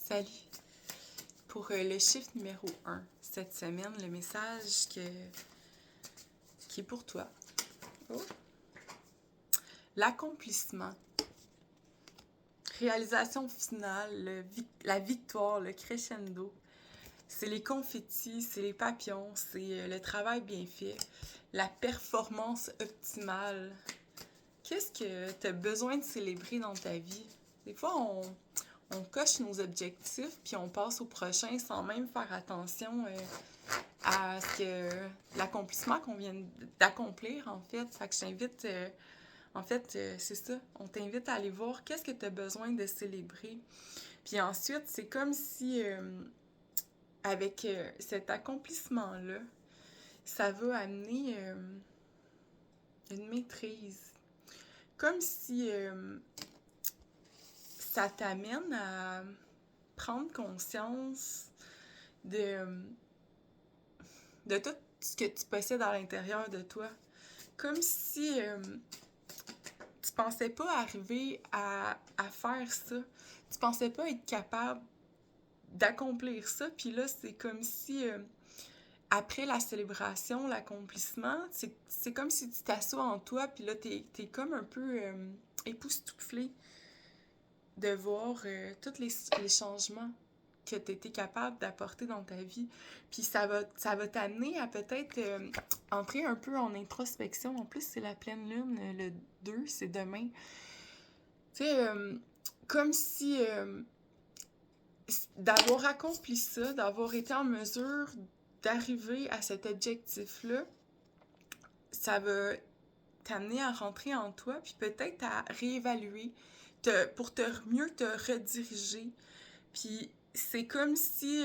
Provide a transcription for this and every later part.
Salut! Pour le chiffre numéro 1, cette semaine, le message qui est pour toi. Oh. L'accomplissement, réalisation finale, la victoire, le crescendo, c'est les confettis, c'est les papillons, c'est le travail bien fait, la performance optimale. Qu'est-ce que tu as besoin de célébrer dans ta vie? Des fois, on coche nos objectifs, puis on passe au prochain sans même faire attention à ce que l'accomplissement qu'on vient d'accomplir, en fait. Fait que je t'invite, c'est ça, on t'invite à aller voir qu'est-ce que tu as besoin de célébrer. Puis ensuite, c'est comme si, avec cet accomplissement-là, ça va amener une maîtrise. Comme si ça t'amène à prendre conscience de tout ce que tu possèdes à l'intérieur de toi. Comme si tu pensais pas arriver à faire ça. Tu pensais pas être capable d'accomplir ça. Puis là, c'est comme si, après la célébration, l'accomplissement, c'est comme si tu t'assois en toi, puis là, t'es comme un peu époustouflé de voir tous les changements que tu étais capable d'apporter dans ta vie. Puis ça va t'amener à peut-être entrer un peu en introspection. En plus, c'est la pleine lune, le 2, c'est demain. Tu sais, comme si d'avoir accompli ça, d'avoir été en mesure d'arriver à cet objectif-là, ça va t'amener à rentrer en toi, puis peut-être à réévaluer pour mieux te rediriger. Puis c'est comme si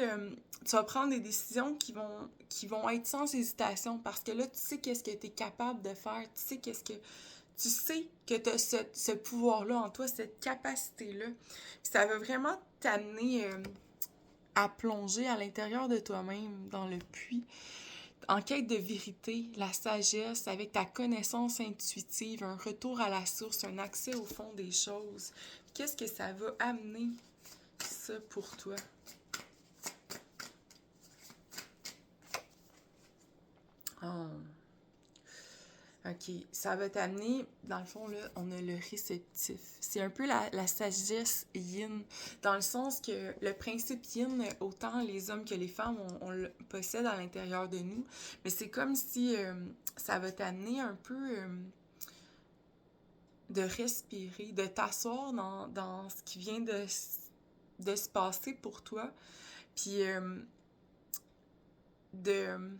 tu vas prendre des décisions qui vont être sans hésitation, parce que là, tu sais qu'est-ce que tu es capable de faire, tu sais que tu as ce pouvoir-là en toi, cette capacité-là. Puis ça va vraiment t'amener à plonger à l'intérieur de toi-même, dans le puits, en quête de vérité, la sagesse, avec ta connaissance intuitive, un retour à la source, un accès au fond des choses. Qu'est-ce que ça va amener, ça, pour toi? Oh. OK. Ça va t'amener, dans le fond, là, on a le réceptif. C'est un peu la sagesse yin, dans le sens que le principe yin, autant les hommes que les femmes, on le possède à l'intérieur de nous, mais c'est comme si ça va t'amener un peu de respirer, de t'asseoir dans ce qui vient de se passer pour toi, puis de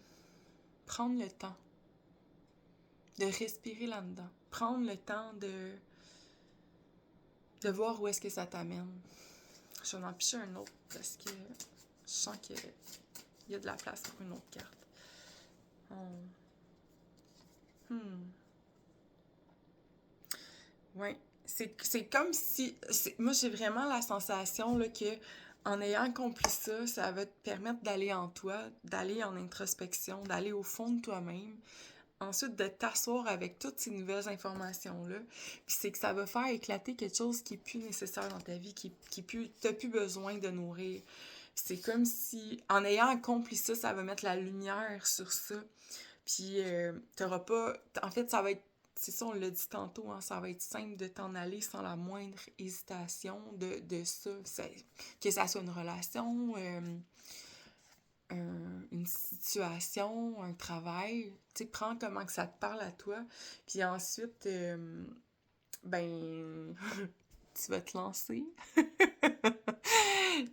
prendre le temps de respirer là-dedans. Prendre le temps de voir où est-ce que ça t'amène. Je vais en picher un autre parce que je sens qu'il y a de la place pour une autre carte. Ouais. C'est comme si... Moi, j'ai vraiment la sensation là, que en ayant accompli ça, ça va te permettre d'aller en toi, d'aller en introspection, d'aller au fond de toi-même. Ensuite, de t'asseoir avec toutes ces nouvelles informations-là. Puis c'est que ça va faire éclater quelque chose qui n'est plus nécessaire dans ta vie, qui t'as plus besoin de nourrir. C'est comme si, en ayant accompli ça, ça va mettre la lumière sur ça. Puis t'auras pas... En fait, ça va être... C'est ça, on l'a dit tantôt, hein, ça va être simple de t'en aller sans la moindre hésitation de ça. Que ça soit une relation... une situation, un travail, tu sais, prends comment que ça te parle à toi, puis ensuite, ben, tu vas te lancer.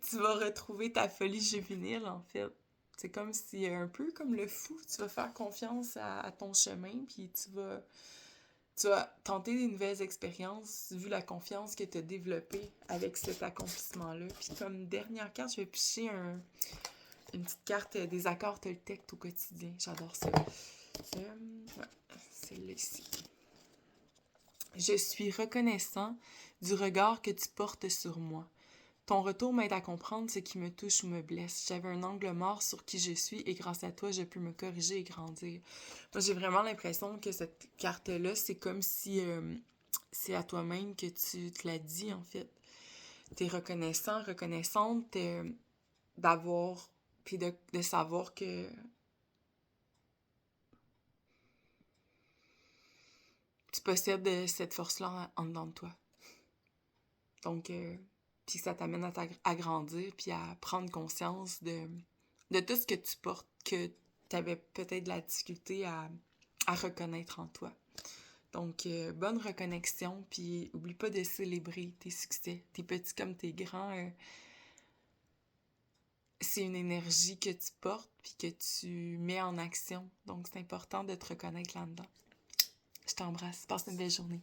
Tu vas retrouver ta folie juvénile, en fait. C'est comme si, un peu comme le fou, tu vas faire confiance à ton chemin, puis tu vas tenter des nouvelles expériences, vu la confiance que tu as développée avec cet accomplissement-là. Puis comme dernière carte, je vais picher une petite carte des accords Toltec au quotidien. J'adore ça. Ouais, c'est là ici. Je suis reconnaissant du regard que tu portes sur moi. Ton retour m'aide à comprendre ce qui me touche ou me blesse. J'avais un angle mort sur qui je suis et grâce à toi, je peux me corriger et grandir. Moi, j'ai vraiment l'impression que cette carte-là, c'est comme si c'est à toi-même que tu te l'as dit, en fait. t'es reconnaissant, reconnaissante d'avoir, puis de savoir que tu possèdes cette force-là en dedans de toi. Donc, puis ça t'amène à grandir, puis à prendre conscience de tout ce que tu portes, que tu avais peut-être de la difficulté à reconnaître en toi. Donc, bonne reconnexion, puis oublie pas de célébrer tes succès, tes petits comme tes grands. C'est une énergie que tu portes, puis que tu mets en action. Donc, c'est important de te reconnaître là-dedans. Je t'embrasse. Passe une belle journée.